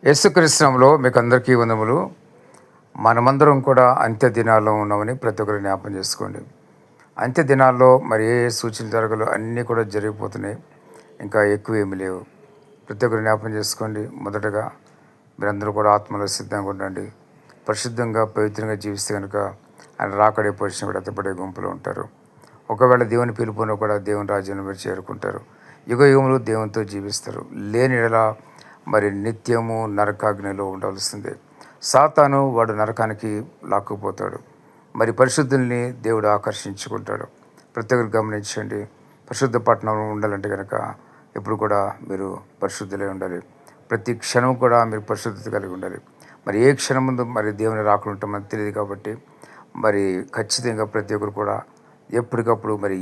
యేసుక్రీస్తునామములో మీకు అందరికీ వందములు. మనమందరం కూడా అంత్య దినాల్లో ఉన్నామని ప్రతి ఒక్కరు జ్ఞాపకం చేసుకోండి. అంత్య దినాల్లో మరి ఏ సూచనలు జరగలు అన్నీ కూడా జరిగిపోతున్నాయి. ఇంకా ఎక్కువ ఏమి లేవు. ప్రతి ఒక్కరు జ్ఞాపకం చేసుకోండి. మొదటగా మీరందరూ కూడా ఆత్మలో సిద్ధంగా ఉండండి. పరిశుద్ధంగా పవిత్రంగా జీవిస్తే కనుక ఆయన రాకడే పరిచయం కూడా ఎత్తపడే గుంపులో ఉంటారు. ఒకవేళ దేవుని పిలుపును కూడా దేవుని రాజ్యాన్ని మీరు చేరుకుంటారు. యుగ యుగములు దేవునితో జీవిస్తారు. లేని ఎడల మరి నిత్యము నరకాగ్నిలో ఉండవలసిందే. సాతాను వాడు నరకానికి లాక్కుపోతాడు. మరి పరిశుద్ధుల్ని దేవుడు ఆకర్షించుకుంటాడు. ప్రతి ఒక్కరు గమనించండి. పరిశుద్ధ పట్టణంలో ఉండాలంటే కనుక ఎప్పుడు కూడా మీరు పరిశుద్ధులై ఉండాలి. ప్రతి క్షణం కూడా మీరు పరిశుద్ధత కలిగి ఉండాలి. మరి ఏ క్షణం ముందు మరి దేవుని రాకుండా ఉంటామని తెలియదు కాబట్టి మరి ఖచ్చితంగా ప్రతి ఒక్కరు కూడా ఎప్పటికప్పుడు మరి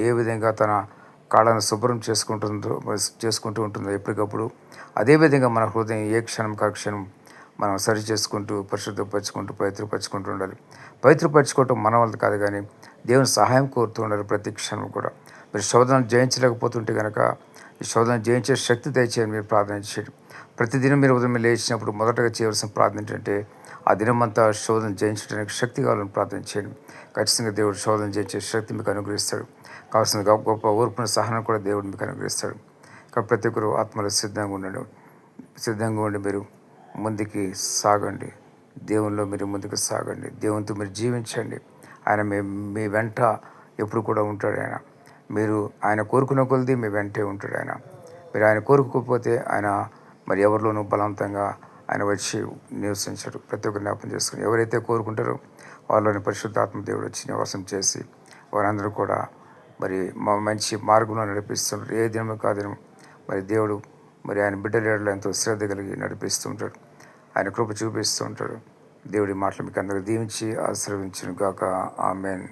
ఏ విధంగా తన కాళ్ళను శుభ్రం చేసుకుంటూ ఉంటుందో ఎప్పటికప్పుడు అదేవిధంగా మన హృదయం ఏ క్షణం క్షణం మనం సరి చేసుకుంటూ పరిశుద్ధపరచుకుంటూ పవిత్రపరచుకుంటూ ఉండాలి. పవిత్రపరచుకోవటం మన వల్ల కాదు, కానీ దేవుని సహాయం కోరుతూ ఉండాలి. ప్రతి క్షణం కూడా మీరు శోధన జయించలేకపోతుంటే కనుక ఈ శోధన జయించే శక్తి దయచేయని మీరు ప్రార్థన చేయండి. ప్రతిదినం మీరు ఉదయం లేచినప్పుడు మొదటగా చేయవలసిన ప్రార్థన ఏంటంటే ఆ దినమంతా శోధన జయించడానికి శక్తి కావాలని ప్రార్థన చేయండి. ఖచ్చితంగా దేవుడు శోధన జయించే శక్తి మీకు అనుగ్రహిస్తాడు. కావాల్సిన గొప్ప ఓర్పున సహనం కూడా దేవుడు మీకు అనుగ్రహిస్తాడు. కాబట్టి ప్రతి ఒక్కరు ఆత్మలో సిద్ధంగా ఉండి మీరు ముందుకి సాగండి. దేవునిలో మీరు ముందుకు సాగండి. దేవునితో మీరు జీవించండి. ఆయన మీ వెంట ఎప్పుడు కూడా ఉంటాడు. మీరు ఆయన కోరుకున్న కొలది మీ వెంటే ఉంటాడు. మీరు ఆయన కోరుకోకపోతే ఆయన మరి ఎవరిలోనూ బలవంతంగా ఆయన వచ్చి నివసించడు. ప్రతి ఒక్కరు జ్ఞాపకం చేసుకుని ఎవరైతే కోరుకుంటారో వాళ్ళని పరిశుద్ధాత్మ దేవుడు వచ్చి నివాసం చేసి వారందరూ కూడా మరి మంచి మార్గంలో నడిపిస్తుంటారు. ఏ దినము కాదినం మరి దేవుడు మరి ఆయన బిడ్డలేడలో ఎంతో శ్రద్ధ కలిగి నడిపిస్తూ ఉంటాడు. ఆయన కృప చూపిస్తూ ఉంటాడు. దేవుడి మాటలు మీకు అందరూ దీవించి ఆశీర్వదించును గాక. ఆమేన్.